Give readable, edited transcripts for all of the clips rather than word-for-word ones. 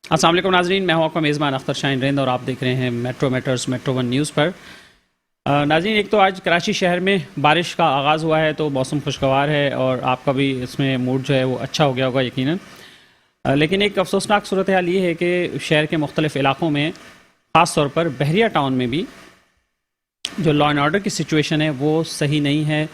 अस्सलाम वालेकुम नाजरीन, मैं हूं आपका मेज़बान अख्तर शाहीन रिंद और आप देख रहे हैं metro matters metro one news पर। नाजरीन, एक तो आज कराची शहर में बारिश का आगाज़ हुआ है तो मौसम खुशगवार है और आपका भी इसमें मूड जो है वो अच्छा हो गया होगा यकीनन। लेकिन एक अफसोसनाक सूरत हाल ये है कि शहर के मुख्तलिफ़ इलाक़ों में, ख़ास तौर पर बहरिया टाउन में भी जो लॉ एंड ऑर्डर की सिचुएशन है वो सही नहीं है।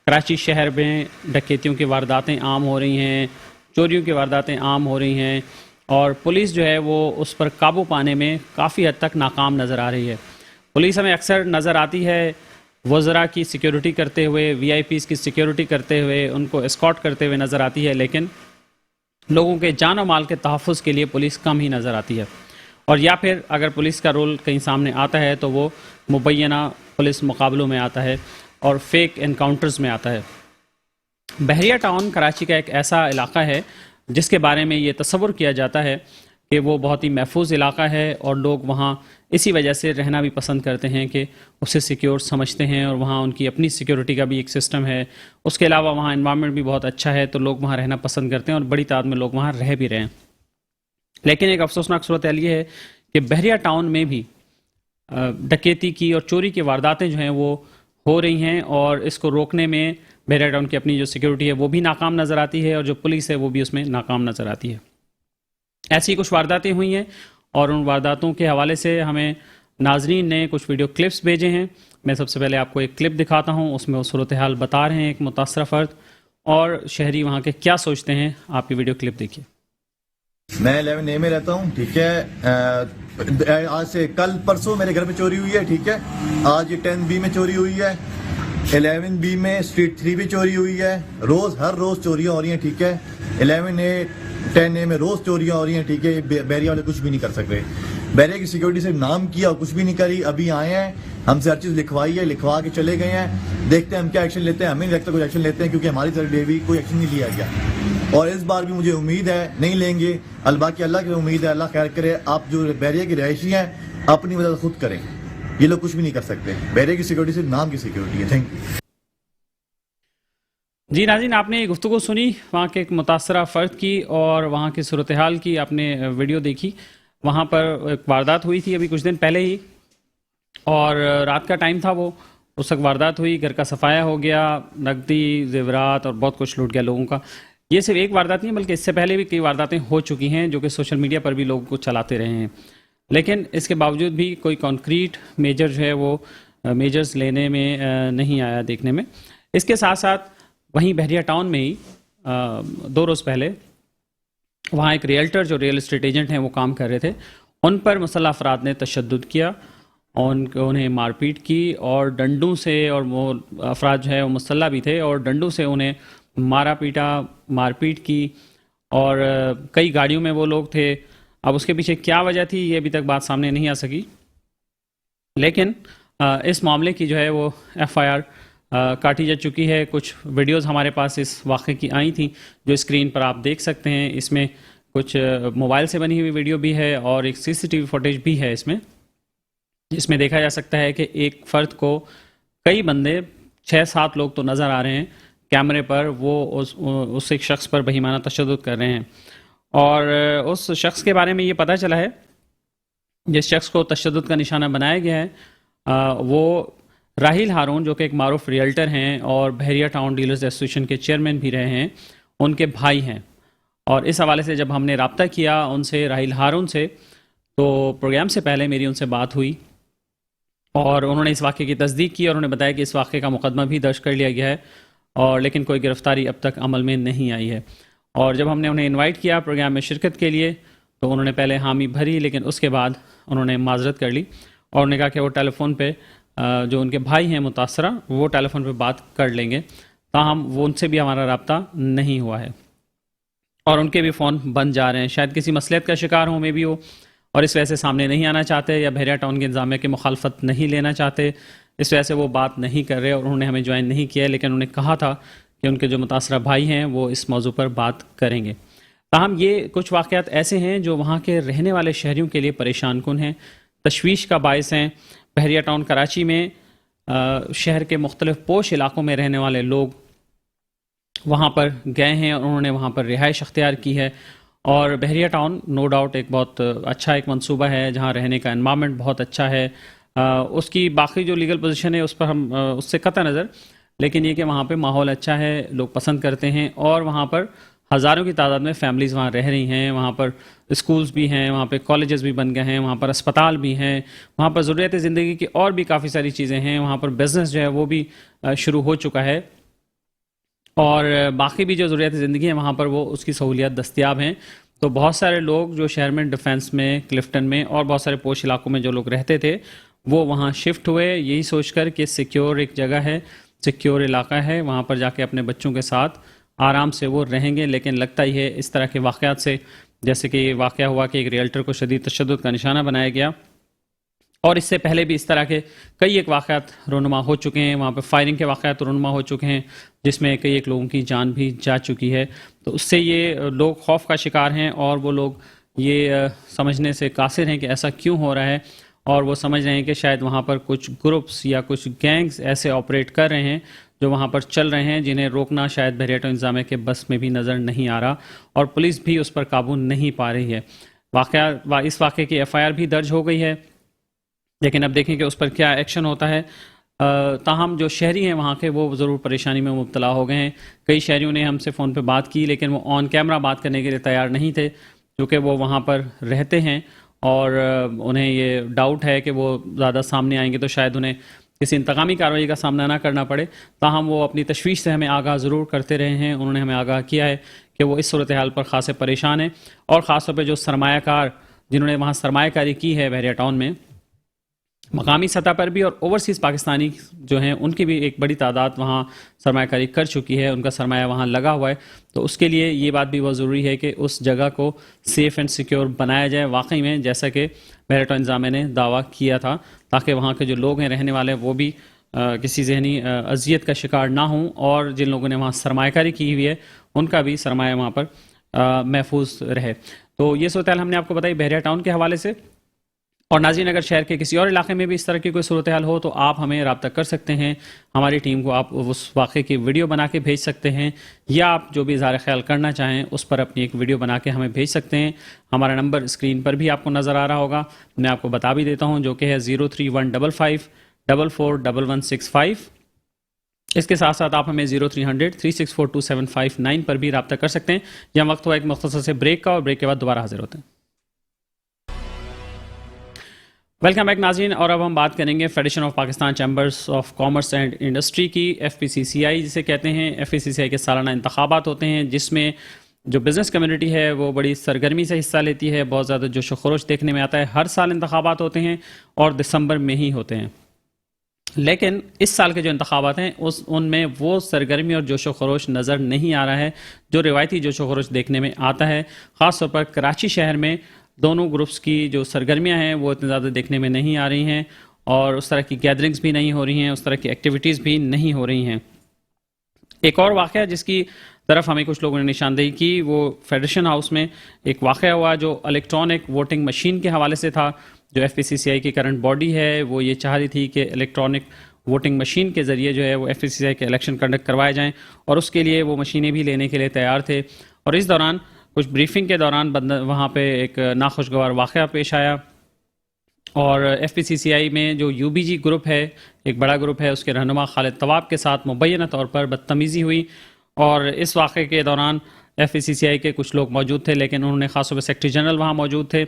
कराची शहर में डकैतियों की वारदातें आम हो रही हैं, चोरियों की वारदातें आम हो रही हैं और पुलिस जो है वो उस पर काबू पाने में काफ़ी हद तक नाकाम नज़र आ रही है। पुलिस हमें अक्सर नज़र आती है वज़रा की सिक्योरिटी करते हुए, वीआईपीज़ की सिक्योरिटी करते हुए, उनको एस्कॉर्ट करते हुए नज़र आती है, लेकिन लोगों के जान और माल के तहफ़्फ़ुज़ के लिए पुलिस कम ही नज़र आती है। और या फिर अगर पुलिस का रोल कहीं सामने आता है तो वो मुबैना पुलिस मुकाबलों में आता है और फेक एनकाउंटर्स में आता है। बहरिया टाउन कराची का एक ऐसा इलाका है जिसके बारे में ये तस्वुर किया जाता है कि वो बहुत ही महफूज इलाका है और लोग वहाँ इसी वजह से रहना भी पसंद करते हैं कि उसे सिक्योर समझते हैं और वहाँ उनकी अपनी सिक्योरिटी का भी एक सिस्टम है। उसके अलावा वहाँ एनवायरनमेंट भी बहुत अच्छा है तो लोग वहाँ रहना पसंद करते हैं और बड़ी तादाद में लोग वहाँ रह भी रहे हैं। लेकिन एक अफसोसनाक सूरत हाल ये है कि बहरिया टाउन में भी डकैती की और चोरी की वारदातें जो हैं वो हो रही हैं और इसको रोकने में बहरिया टाउन की अपनी जो सिक्योरिटी है वो भी नाकाम नज़र आती है और जो पुलिस है वो भी उसमें नाकाम नज़र आती है। ऐसी कुछ वारदातें हुई हैं और उन वारदातों के हवाले से हमें नाजरीन ने कुछ वीडियो क्लिप्स भेजे हैं। मैं सबसे पहले आपको एक क्लिप दिखाता हूँ, उसमें वो सूरत हाल बता रहे हैं एक मुतासरा फ़र्द और शहरी वहाँ के क्या सोचते हैं। आपकी वीडियो क्लिप देखिए। मैं 11A में रहता हूँ, ठीक है। आज से कल परसों मेरे घर पे चोरी हुई है, ठीक है। आज 10B में चोरी हुई है, 11B में स्ट्रीट 3 भी चोरी हुई है। हर रोज चोरियां हो रही हैं, ठीक है। 11A 10A में रोज चोरियां हो रही हैं, ठीक है। बहरिया वाले कुछ भी नहीं कर सकते। बहरिया की सिक्योरिटी से नाम किया और कुछ भी नहीं करी। अभी आए हैं, हमसे हर चीज लिखवाई है, लिखवा के चले गए हैं। देखते हैं हम क्या एक्शन लेते हैं। हमें नहीं लगता कुछ एक्शन लेते हैं क्योंकि हमारी तरफ भी कोई एक्शन नहीं लिया गया और इस बार भी मुझे उम्मीद है नहीं लेंगे। अलबाकी अल्लाह की उम्मीद है, अल्लाह खैर करे। आप जो बहरिया की रहायशी हैं अपनी मदद खुद करें, ये लोग कुछ भी नहीं कर सकते। बहरिया की सिक्योरिटी सिर्फ नाम की सिक्योरिटी है। Thank you. जी नाज़रीन, आपने गुफ्तगू सुनी वहाँ के एक मुतासरा फ़र्द की और वहाँ की सूरत हाल की आपने वीडियो देखी। वहाँ पर एक वारदात हुई थी अभी कुछ दिन पहले ही और रात का टाइम था वो, उस वक्त वारदात हुई, घर का सफाया हो गया, नकदी जेवरात और बहुत कुछ लूट गया लोगों का। ये सिर्फ एक वारदात नहीं बल्कि इससे पहले भी कई वारदातें हो चुकी हैं जो कि सोशल मीडिया पर भी लोगों को चलाते रहे हैं। लेकिन इसके बावजूद भी कोई कॉन्क्रीट मेजर जो है वो मेजर्स लेने में नहीं आया देखने में। इसके साथ साथ वहीं बहरिया टाउन में ही 2 रोज़ पहले वहाँ एक रियल्टर जो रियल एस्टेट एजेंट हैं वो काम कर रहे थे, उन पर मुसल्लह अफराद ने तशद्दुद किया और उन्हें मारपीट की और डंडों से, और वो अफराद जो है वो मुसल्लह भी थे और डंडों से उन्हें मारा पीटा, मारपीट की और कई गाड़ियों में वो लोग थे। अब उसके पीछे क्या वजह थी ये अभी तक बात सामने नहीं आ सकी, लेकिन इस मामले की जो है वो FIR काटी जा चुकी है। कुछ वीडियोस हमारे पास इस वाक़े की आई थी जो स्क्रीन पर आप देख सकते हैं। इसमें कुछ मोबाइल से बनी हुई वीडियो भी है और एक CCTV फुटेज भी है इसमें, जिसमें देखा जा सकता है कि एक फ़र्द को कई बंदे, 6-7 लोग तो नज़र आ रहे हैं कैमरे पर, वो उस एक शख्स पर बेईमाना तशद्दुद कर रहे हैं। और उस शख्स के बारे में ये पता चला है, जिस शख्स को तशद्दुद का निशाना बनाया गया है वो राहिल हारून, जो कि एक मारूफ रियल्टर हैं और बहरिया टाउन डीलर्स एसोसिएशन के चेयरमैन भी रहे हैं, उनके भाई हैं। और इस हवाले से जब हमने रब्ता किया उनसे, राहिल हारून से, तो प्रोग्राम से पहले मेरी उनसे बात हुई और उन्होंने इस वाक़े की तस्दीक की और उन्होंने बताया कि इस वाक़े का मुकदमा भी दर्ज कर लिया गया है और लेकिन कोई गिरफ़्तारी अब तक अमल में नहीं आई है। और जब हमने उन्हें इनवाइट किया प्रोग्राम में शिरकत के लिए तो उन्होंने पहले हामी भरी, लेकिन उसके बाद उन्होंने माजरत कर ली और उन्होंने कहा कि वो टेलीफोन पे जो उनके भाई हैं मुतासरा, वो टेलीफोन पे बात कर लेंगे। ताहम वो उनसे भी हमारा रब्ता नहीं हुआ है और उनके भी फ़ोन बंद जा रहे हैं। शायद किसी मसलियत का शिकार हों में भी हो और इस वजह से सामने नहीं आना चाहते या बहरिया टाउन के इंतजामिया की मुखालफत नहीं लेना चाहते, इस वजह से वो बात नहीं कर रहे और उन्होंने हमें ज्वाइन नहीं किया। लेकिन उन्होंने कहा था कि उनके जो मुतासरा भाई हैं वो इस मौजू पर बात करेंगे। ताहम ये कुछ वाक़यात ऐसे हैं जो वहाँ के रहने वाले शहरियों के लिए परेशान कुन हैं, तशवीश का बायस हैं। बहरिया टाउन कराची में शहर के मुख्तलिफ पोश इलाकों में रहने वाले लोग वहाँ पर गए हैं और उन्होंने वहाँ पर रिहाइश अख्तियार की है और बहरिया टाउन नो डाउट एक बहुत अच्छा एक मंसूबा है जहाँ रहने का एनवायरनमेंट बहुत अच्छा है। उसकी बाकी जो लीगल पोजीशन है उस पर हम उससे कतई नज़र, लेकिन ये कि वहाँ पे माहौल अच्छा है, लोग पसंद करते हैं और वहाँ पर हज़ारों की तादाद में फैमिलीज़ वहाँ रह रही हैं। वहाँ पर स्कूल्स भी हैं, वहाँ पे कॉलेजेस भी बन गए हैं, वहाँ पर अस्पताल भी हैं, वहाँ पर ज़रूरियात ज़िंदगी की और भी काफ़ी सारी चीज़ें हैं। वहाँ पर बिज़नेस जो है वो भी शुरू हो चुका है और बाकी भी जो ज़रूरियात ज़िंदगी है वहाँ पर वो उसकी सहूलियत दस्तयाब हैं। तो बहुत सारे लोग जो शहर में डिफेंस में, क्लिफ्टन में और बहुत सारे पोश इलाकों में जो लोग रहते थे वो वहाँ शिफ्ट हुए यही सोचकर कि सिक्योर एक जगह है, सिक्योर इलाका है, वहाँ पर जाके अपने बच्चों के साथ आराम से वो रहेंगे। लेकिन लगता ही है इस तरह के वाक़यात से, जैसे कि ये वाक़या हुआ कि एक रियल्टर को शदीद तशद्दुद का निशाना बनाया गया और इससे पहले भी इस तरह के कई एक वाक़यात रोनुमा हो चुके हैं, वहाँ पे फायरिंग के वाक़यात रोनुमा हो चुके हैं जिसमें कई एक लोगों की जान भी जा चुकी है। तो उससे ये लोग खौफ का शिकार हैं और वो लोग ये समझने से कासिर हैं कि ऐसा क्यों हो रहा है और वो समझ रहे हैं कि शायद वहाँ पर कुछ ग्रुप्स या कुछ गैंग्स ऐसे ऑपरेट कर रहे हैं जो वहाँ पर चल रहे हैं जिन्हें रोकना शायद बहरिया टाउन इंतज़ामिया के बस में भी नज़र नहीं आ रहा और पुलिस भी उस पर काबू नहीं पा रही है। इस वाक़े की FIR भी दर्ज हो गई है, लेकिन अब देखें कि उस पर क्या एक्शन होता है। ताहम जो शहरी हैं वहाँ के वो ज़रूर परेशानी में मुब्तला हो गए हैं। कई शहरियों ने हमसे फ़ोन पे बात की लेकिन वो ऑन कैमरा बात करने के लिए तैयार नहीं थे क्योंकि वो वहाँ पर रहते हैं और उन्हें ये डाउट है कि वो ज़्यादा सामने आएंगे तो शायद उन्हें किसी इंतकामी कार्रवाई का सामना ना करना पड़े। ताहम वो अपनी तशवीश से हमें आगाह ज़रूर करते रहे हैं। उन्होंने हमें आगाह किया है कि वो इस सूरत हाल पर खासे परेशान हैं और ख़ास तौर पर जो सरमायाकार जिन्होंने वहाँ सरमायाकारी की है बहरिया टाउन में, मकामी सतह पर भी और ओवरसीज़ पाकिस्तानी जो हैं उनकी भी एक बड़ी तादाद वहाँ सरमायाकारी कर चुकी है, उनका सरमाया वहाँ लगा हुआ है। तो उसके लिए ये बात भी बहुत ज़रूरी है कि उस जगह को सेफ़ एंड सिक्योर बनाया जाए वाकई में, जैसा कि बहरिया टाउन इंतज़ामिया ने दावा किया था, ताकि वहाँ के जो लोग हैं रहने वाले वो भी किसी जहनी अजियत का शिकार ना हों और जिन लोगों ने वहाँ सरमायाकारी की हुई है उनका भी सरमाया वहाँ पर महफूज रहे। तो ये सूरत हाल हमने आपको बताई बहरिया टाउन के हवाले से। और नाज़रीन, अगर शहर के किसी और इलाके में भी इस तरह की कोई सूरत हाल हो तो आप हमें रब्ता कर सकते हैं। हमारी टीम को आप उस वाक़े की वीडियो बना के भेज सकते हैं या आप जो भी इज़हार ख्याल करना चाहें उस पर अपनी एक वीडियो बना के हमें भेज सकते हैं। हमारा नंबर स्क्रीन पर भी आपको नज़र आ रहा होगा, मैं आपको बता भी देता हूँ, जो कि है 03155 441165। इसके साथ साथ आप हमें 0300 364 2759 पर भी रब्ता कर सकते हैं। यह वक्त हुआ एक मुख्तसर से ब्रेक का और ब्रेक के बाद दोबारा हाजिर होते हैं। वेलकम बैक नाज़रीन, और अब हम बात करेंगे federation of Pakistan chambers of commerce and industry की, FPCCI जिसे कहते हैं। FPCCI के सालाना इंतखाबात होते हैं जिसमें जो बिज़नेस कम्युनिटी है वो बड़ी सरगर्मी से हिस्सा लेती है, बहुत ज़्यादा जोश व खरोश देखने में आता है। हर साल इंतखाबात होते हैं और दिसंबर में ही होते हैं, लेकिन इस साल के जो इंतखाबात हैं उनमें वो सरगर्मी और जोश व खरोश नज़र नहीं आ रहा है जो रिवायती जोश व खरोश देखने में आता है। ख़ास तौर पर कराची शहर में दोनों ग्रुप्स की जो सरगर्मियां हैं वो इतनी ज़्यादा देखने में नहीं आ रही हैं और उस तरह की गैदरिंग्स भी नहीं हो रही हैं, उस तरह की एक्टिविटीज़ भी नहीं हो रही हैं। एक और वाक़या जिसकी तरफ हमें कुछ लोगों ने निशानदेही की, वो फेडरेशन हाउस में एक वाक़या हुआ जो इलेक्ट्रॉनिक वोटिंग मशीन के हवाले से था। जो FPCCI की करंट बॉडी है वो ये चाह रही थी कि इलेक्ट्रॉनिक वोटिंग मशीन के ज़रिए जो है वो FPCCI के इलेक्शन कंडक्ट करवाए जाएँ और उसके लिए वो मशीनें भी लेने के लिए तैयार थे। और इस दौरान कुछ ब्रीफिंग के दौरान वहाँ पे एक नाखुशगवार वाक़या पेश आया और FPCCI में जो UBG ग्रुप है, एक बड़ा ग्रुप है, उसके रहनुमा खालिद तवाब के साथ मुबैना तौर पर बदतमीज़ी हुई। और इस वाक़े के दौरान FPCCI के कुछ लोग मौजूद थे, लेकिन उन्होंने ख़ास तौर पर सेक्रेटरी जनरल वहाँ मौजूद थे,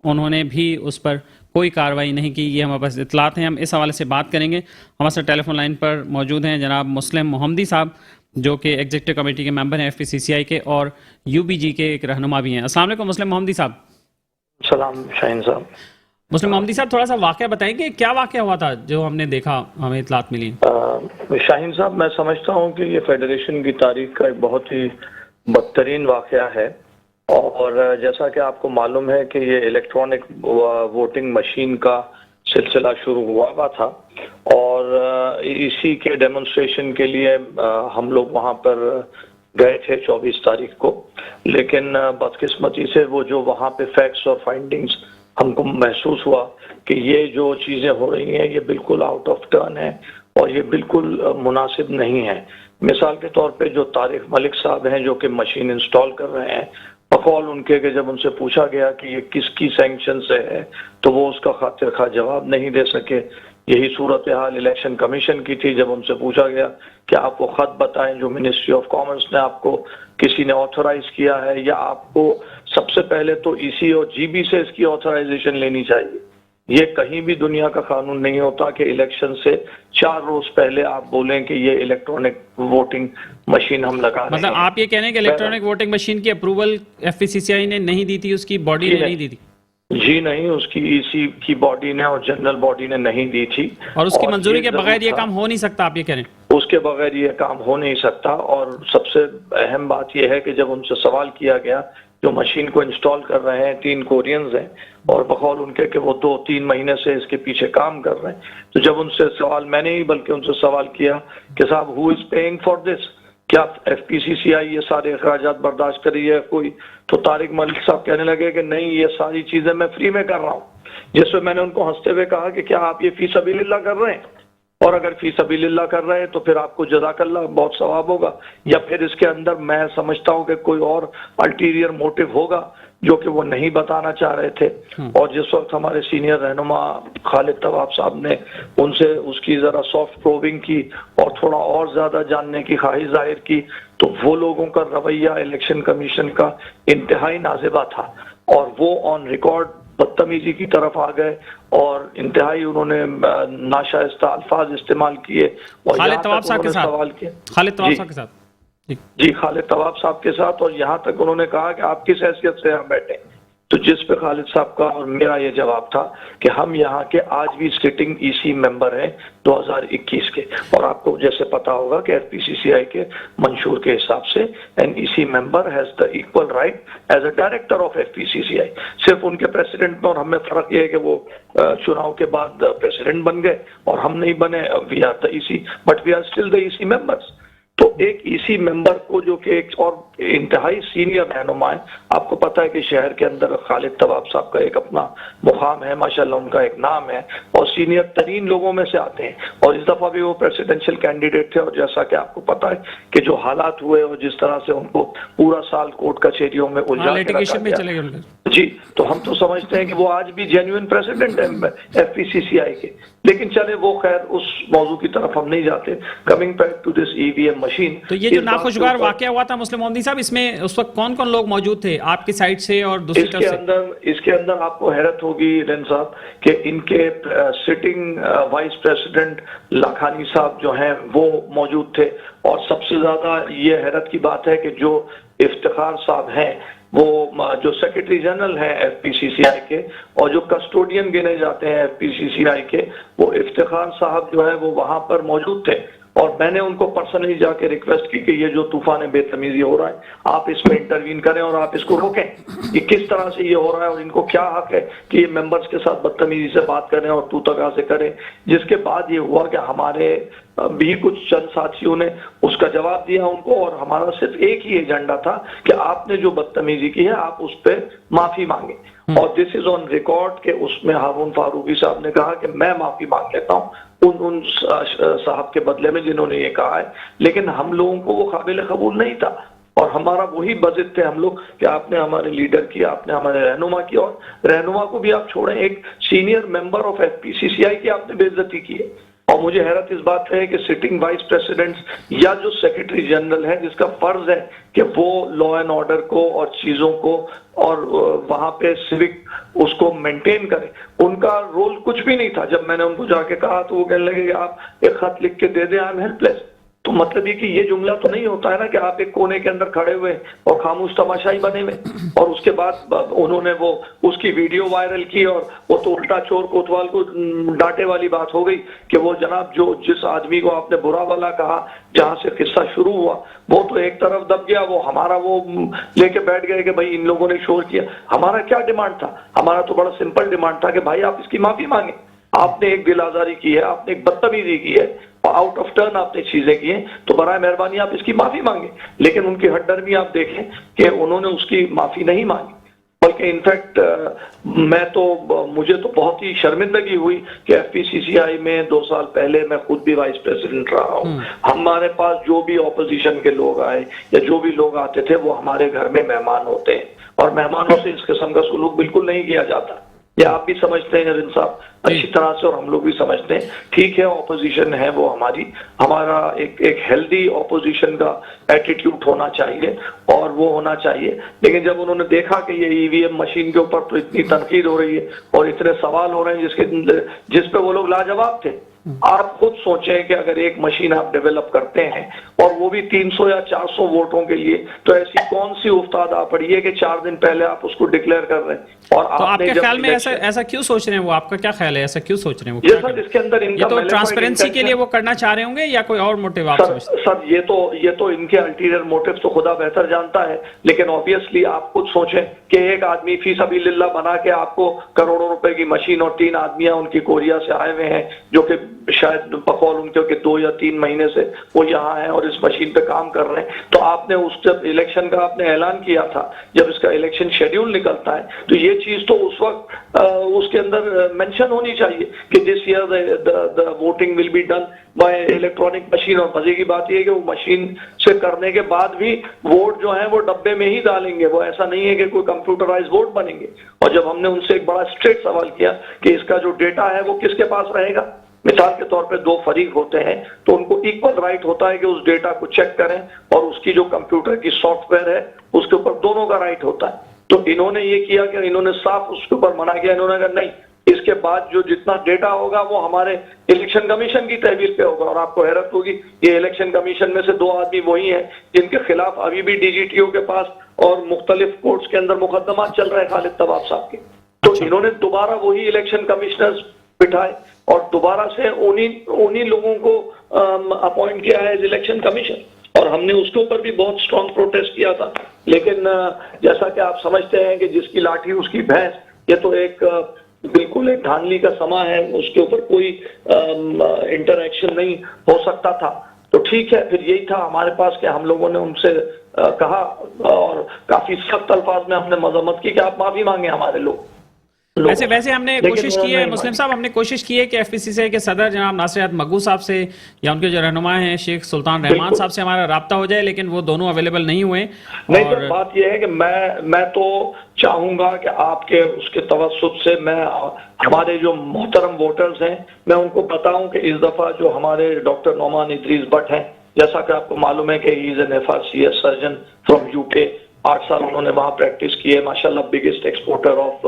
उन्होंने भी उस पर कोई कार्रवाई नहीं की। ये हमारे पास इतलात हैं, हम इस हवाले से बात करेंगे। हमारे साथ टेलीफोन लाइन पर मौजूद हैं जनाब मुस्लिम मोहम्मदी साहब, जो कि एग्जीक्यूटिव कमेटी के मेंबर हैं FPCCI के और UBG के एक रहनुमा भी हैं। अस्सलाम वालेकुम मुस्लिम मोहम्मदी साहब। सलाम शाहीन साहब। मुस्लिम मोहम्मदी साहब, थोड़ा सा वाक़या बताएंगे, क्या वाक़या हुआ था जो हमने देखा, हमें इतलात मिली? शाहीन साहब, मैं समझता हूँ कि ये फेडरेशन की तारीख का एक बहुत ही बदतरीन वाक़या है और जैसा कि आपको मालूम है कि ये इलेक्ट्रॉनिक वोटिंग मशीन का सिलसिला शुरू हुआ था और इसी के डेमोन्स्ट्रेशन के लिए हम लोग वहाँ पर गए थे 24 तारीख को। लेकिन बदकिस्मती से वो जो वहाँ पे फैक्ट्स और फाइंडिंग्स हमको महसूस हुआ कि ये जो चीज़ें हो रही हैं ये बिल्कुल आउट ऑफ टर्न है और ये बिल्कुल मुनासिब नहीं है। मिसाल के तौर पे जो तारिक मलिक साहब हैं जो कि मशीन इंस्टॉल कर रहे हैं बकौल उनके कि जब उनसे पूछा गया कि ये किसकी सैंक्शन से है तो वो उसका खातिर खा जवाब नहीं दे सके। यही सूरत हाल इलेक्शन कमीशन की थी। जब उनसे पूछा गया कि आप वो खत बताएं जो मिनिस्ट्री ऑफ कॉमर्स ने आपको किसी ने ऑथराइज किया है, या आपको सबसे पहले तो ईसी और जीबी से इसकी ऑथराइजेशन लेनी चाहिए। ये कहीं भी दुनिया का कानून नहीं होता कि इलेक्शन से 4 रोज पहले आप बोलें कि ये इलेक्ट्रॉनिक वोटिंग मशीन हम लगा रहे हैं। मतलब आप ये कह रहे हैं कि इलेक्ट्रॉनिक वोटिंग मशीन की अप्रूवल एफपीसीसीआई ने नहीं दी थी, उसकी बॉडी ने नहीं दी थी? जी नहीं, उसकी ईसी की बॉडी ने और जनरल बॉडी ने नहीं दी थी। और उसकी मंजूरी के बगैर ये काम हो नहीं सकता, आप ये कह रहे हैं? उसके बगैर ये काम हो नहीं सकता। और सबसे अहम बात यह है कि जब उनसे सवाल किया गया, जो मशीन को इंस्टॉल कर रहे हैं 3 कोरियंस हैं और बकौल उनके कि वो 2-3 महीने से इसके पीछे काम कर रहे हैं, तो जब उनसे सवाल, मैंने ही बल्कि उनसे सवाल किया कि साहब who is paying for this, क्या एफपीसीसीआई ये सारे अखराजात बर्दाश्त कर रही है कोई? तो तारिक मलिक साहब कहने लगे कि नहीं, ये सारी चीजें मैं फ्री में कर रहा हूँ। जिसमें मैंने उनको हंसते हुए कहा कि क्या आप ये फी सबीलिल्लाह कर रहे हैं? और अगर फी सबीलिल्लाह कर रहे हैं तो फिर आपको जज़ाकल्लाह, बहुत सवाब होगा। या फिर इसके अंदर मैं समझता हूँ कि कोई और अल्टीरियर मोटिव होगा जो कि वो नहीं बताना चाह रहे थे। और जिस वक्त हमारे सीनियर रहनुमा खालिद तवाब साहब ने उनसे उसकी जरा सॉफ्ट प्रोबिंग की और थोड़ा और ज्यादा जानने की ख्वाहिश जाहिर की, तो वो लोगों का रवैया इलेक्शन कमीशन का इंतहाई नाज़िबा था और वो ऑन रिकॉर्ड बदतमीजी की तरफ आ गए और इंतहाई उन्होंने नाशाइस्ता अल्फाज इस्तेमाल किए और खालिद तवाब साहब के साथ सवाल किए। खालिद तवाब साहब के साथ जी, खालिद तवाब साहब के साथ। और यहाँ तक उन्होंने कहा कि आप किस हैसियत से यहाँ बैठे, तो जिस पे खालिद साहब का और मेरा ये जवाब था कि हम यहाँ के आज भी सिटिंग ईसी मेंबर हैं 2021 के। और आपको जैसे पता होगा कि एफपीसीसीआई के मंशूर के हिसाब से an EC member has the equal right as a director of FPCCI. सिर्फ उनके प्रेसिडेंट में और हमें फर्क ये है कि वो चुनाव के बाद प्रेसिडेंट बन गए और हम नहीं बने। We are the EC but we are still the EC members. तो एक ईसी मेंबर को जो कि एक और इंतहाई सीनियर रहनुमा है, आपको पता है कि शहर के अंदर खालिद तवाब साहब का एक अपना मुकाम है, माशाल्लाह उनका एक नाम है और सीनियर तरीन लोगों में से आते हैं। और इस दफा भी वो प्रेसिडेंशियल कैंडिडेट थे और जैसा कि आपको पता है कि जो हालात हुए और जिस तरह से उनको पूरा साल कोर्ट कचहरियों में उलझा के रखा गया, जी, तो हम तो समझते हैं कि वो आज भी जेन्युइन प्रेसिडेंट है एफपीसीसीआई के। लेकिन चले वो खैर, उस मौजू की तरफ हम नहीं जाते। Coming back to this EVM machine, तो ये जो नाखुशगवार वाकया हुआ था मुस्लिम मोहम्मदी साहब, इसमें उस वक्त कौन कौन लोग मौजूद थे आपकी साइड से और दूसरी तरफ से? इसके अंदर आपको हैरत होगी रेन साहब कि इनके सिटिंग वाइस प्रेसिडेंट लाखानी साहब जो हैं वो मौजूद थे। और सबसे ज्यादा ये हैरत की बात है कि जो इफ्तिखार साहब हैं वो जो सेक्रेटरी जनरल हैं एफपीसीसीआई के और जो कस्टोडियन गिने जाते हैं एफपीसीसीआई के, वो इफ्तिखार साहब जो है वो वहां पर मौजूद थे। और मैंने उनको पर्सनली जाके रिक्वेस्ट की कि ये जो तूफान बेतमीजी हो रहा है आप इसमें इंटरवीन करें और आप इसको रोकें। कि किस तरह से ये हो रहा है और इनको क्या हक है कि ये मेंबर्स के साथ बदतमीजी से बात करें और तू तका से करें। जिसके बाद ये हुआ कि हमारे भी कुछ चंद साथियों ने उसका जवाब दिया उनको और हमारा सिर्फ एक ही एजेंडा था कि आपने जो बदतमीजी की है आप उस पर माफी मांगे। और दिस इज ऑन रिकॉर्ड के उसमें हारून फारूकी साहब ने कहा कि मैं माफी मांग लेता हूँ उन साहब के बदले में जिन्होंने ये कहा है। लेकिन हम लोगों को वो काबिल कबूल नहीं था और हमारा वही बजित थे हम लोग कि आपने हमारे लीडर की, आपने हमारे रहनुमा की, और रहनुमा को भी आप छोड़ें, एक सीनियर मेंबर ऑफ एफपीसीसीआई की आपने बेइज्जती की है। और मुझे हैरत इस बात है कि सिटिंग वाइस प्रेसिडेंट्स या जो सेक्रेटरी जनरल है जिसका फर्ज है कि वो लॉ एंड ऑर्डर को और चीजों को और वहां पे सिविक उसको मेंटेन करे, उनका रोल कुछ भी नहीं था। जब मैंने उनको जाके कहा तो वो कहने लगे कि आप एक खत लिख के दे दें, आई एम हेल्पलेस। तो मतलब ये कि ये जुमला तो नहीं होता है ना कि आप एक कोने के अंदर खड़े हुए और खामोश तमाशाई बने हुए। और उसके बाद उन्होंने वो उसकी वीडियो वायरल की और वो तो उल्टा चोर कोतवाल को डांटे वाली बात हो गई कि वो जनाब जो जिस आदमी को आपने बुरा वाला कहा जहां से किस्सा शुरू हुआ वो तो एक तरफ दब गया, वो हमारा वो लेके बैठ गए कि भाई इन लोगों ने शोर किया। हमारा क्या डिमांड था? हमारा तो बड़ा सिंपल डिमांड था कि भाई आप इसकी माफी मांगे। आपने एक दिल आजारी की है, आपने एक बदतमीजी की है, आउट ऑफ टर्न आपने चीजें की हैं, तो बराए मेहरबानी आप इसकी माफी मांगे। लेकिन उनकी हड्डर्मी आप देखें कि उन्होंने उसकी माफी नहीं मांगी, बल्कि इनफैक्ट मुझे तो बहुत ही शर्मिंदगी हुई कि एफपीसीसीआई में 2 साल पहले मैं खुद भी वाइस प्रेसिडेंट रहा हूँ। हमारे पास जो भी ऑपोजिशन के लोग आए या जो भी लोग आते थे वो हमारे घर में मेहमान होते हैं और मेहमानों से इस किस्म का सलूक बिल्कुल नहीं किया जाता। ये आप भी समझते हैं रिन साहब अच्छी तरह से, और हम लोग भी समझते हैं। ठीक है, ऑपोजिशन है वो हमारा एक हेल्दी ऑपोजिशन का एटीट्यूड होना चाहिए और वो होना चाहिए। लेकिन जब उन्होंने देखा कि ये ईवीएम मशीन के ऊपर तो इतनी तनकीद हो रही है और इतने सवाल हो रहे हैं जिस पे वो लोग लाजवाब थे, आप खुद सोचें कि अगर एक मशीन आप डेवलप करते हैं और वो भी 300 या 400 वोटों के लिए, तो ऐसी कौन सी उफ्ताद आ पड़ी है कि 4 दिन पहले आप उसको डिक्लेयर कर रहे हैं। और तो आपके ख्याल में ऐसा क्यों सोच रहे हैं वो? आपका क्या ख्याल है, ऐसा क्यों सोच रहे हैं वो? ये सर इसके अंदर इनका ये तो ट्रांसपेरेंसी के लिए वो करना चाह रहे होंगे या कोई और मोटिव आप समझते हैं? सर ये तो इनके अल्टीरियर मोटिव तो खुदा बेहतर जानता है, लेकिन ऑब्वियसली आप खुद सोचें कि एक आदमी फी सबीलिल्लाह बना के आपको करोड़ों रुपए की मशीन और 3 आदमियां उनकी कोरिया से आए हुए हैं जो कि शायद बकौल उनके कि 2 या 3 महीने से वो यहाँ हैं और इस मशीन पे काम कर रहे हैं। तो आपने उस जब इलेक्शन का आपने ऐलान किया था, जब इसका इलेक्शन शेड्यूल निकलता है, तो ये चीज तो उस वक्त उसके अंदर मेंशन होनी चाहिए कि this year the voting will be done by electronic machine. और मजे की बात यह है कि वो मशीन से करने के बाद भी वोट जो है वो डब्बे में ही डालेंगे, वो ऐसा नहीं है कि कोई कंप्यूटराइज वोट बनेंगे। और जब हमने उनसे एक बड़ा स्ट्रेट सवाल किया कि इसका जो डेटा है वो किसके पास रहेगा, मिसाल के तौर पे 2 फरीक होते हैं तो उनको इक्वल राइट होता है कि उस डेटा को चेक करें और उसकी जो कंप्यूटर की सॉफ्टवेयर है उसके ऊपर दोनों का राइट होता है। तो इन्होंने ये किया कि इन्होंने साफ उसके ऊपर मना किया, इन्होंने कहा नहीं, इसके बाद जो जितना डेटा होगा वो हमारे इलेक्शन कमीशन की तहवील पे होगा। और आपको हैरत होगी, ये इलेक्शन कमीशन में से 2 आदमी वही हैं जिनके खिलाफ अभी भी डीजीटीओ के पास और मुख्तलिफ कोर्ट्स के अंदर मुकदमा चल रहे हैं खालिद तवाब साहब के। तो इन्होंने दोबारा वही इलेक्शन कमिश्नर्स बिठाए और दोबारा से उन्हीं लोगों को अपॉइंट किया है इलेक्शन कमीशन, और हमने उसके ऊपर भी बहुत स्ट्रांग प्रोटेस्ट किया था। लेकिन जैसा कि आप समझते हैं कि जिसकी लाठी उसकी भैंस, ये तो एक बिल्कुल एक धांधली का समा है, उसके ऊपर कोई इंटरएक्शन नहीं हो सकता था। तो ठीक है, फिर यही था हमारे पास कि हम लोगों ने उनसे कहा और काफी सख्त अल्फाज में हमने मजम्मत की कि आप माफी मांगे हमारे लोग। वैसे हमने कोशिश की है मुस्लिम साहब, हमने कोशिश की है कि एफपीसीसीआई के सदर जनाब नासिर मगू साहब से या उनके जो रहनुमा हैं शेख सुल्तान रहमान साहब से हमारा राब्ता हो जाए, लेकिन वो दोनों अवेलेबल नहीं हुए। नहीं तो बात यह है कि मैं तो चाहूंगा कि आपके उसके तवस्सुत से मैं हमारे जो मोहतरम वोटर्स हैं मैं उनको बताऊं कि इस दफा जो हमारे डॉक्टर नोमान इदरीस भट्ट हैं, जैसा कि आपको मालूम है कि he is an FRCS surgeon from UK, 8 साल उन्होंने वहां प्रैक्टिस की है, माशाल्लाह biggest exporter of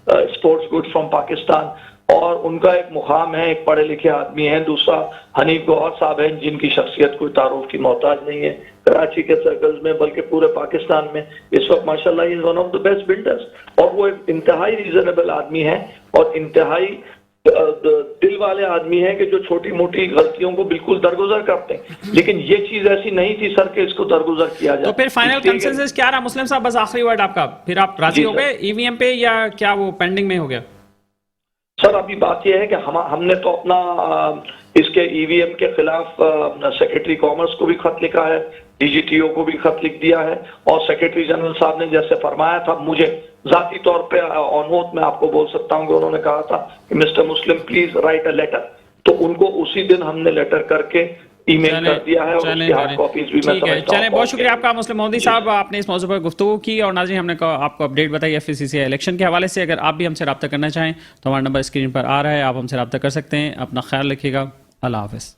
sports goods from Pakistan. और उनका एक मुकाम है, एक पढ़े लिखे आदमी है। दूसरा हनीफ गौहर साहब हैं जिनकी शख्सियत कोई तारुफ की मोहताज नहीं है कराची के सर्कल्स में बल्कि पूरे पाकिस्तान में। इस वक्त माशाल्लाह he is one of the best builders, और वो एक इंतहाई रीजनेबल आदमी है और इंतहाई दिल वाले आदमी हैं कि जो छोटी मोटी गलतियों को बिल्कुल दरगुजर करते हैं। लेकिन ये चीज ऐसी नहीं थी सर कि इसको दरगुजर किया जाए। तो फिर फाइनल कंसेंसस क्या रहा मुस्लिम साहब? बस आखिरी वर्ड आपका, फिर आप राजी हो गए ईवीएम पे या क्या वो पेंडिंग में हो गया? सर अभी बात यह है कि हमने तो अपना इसके ईवीएम के खिलाफ सेक्रेटरी कॉमर्स को भी खत लिखा है, DGTO को भी खत लिख दिया है, और सेक्रेटरी जनरल साहब ने जैसे फरमाया था, मुझे जाती तौर पे ऑन ओथ मैं आपको बोल सकता हूं कि उन्होंने कहा था कि mister Muslim please write a letter, तो उनको उसी दिन हमने लेटर करके ईमेल कर दिया है और उसकी हार्ड कॉपीज भी मैं समझता हूं। चलें, बहुत शुक्रिया आपका मुस्लिम मोदी साहब, आपने इस मौजू पर गुफ्तगू की। और नाज़रीन, हमने आपको अपडेट बताई FPCCI इलेक्शन के हवाले से। अगर आप भी हमसे रब्ता करना चाहें तो हमारा नंबर स्क्रीन पर आ रहा है, आप हमसे रब्ता कर सकते हैं। अपना ख्याल रखिएगा, अल्लाह हाफ़िज़।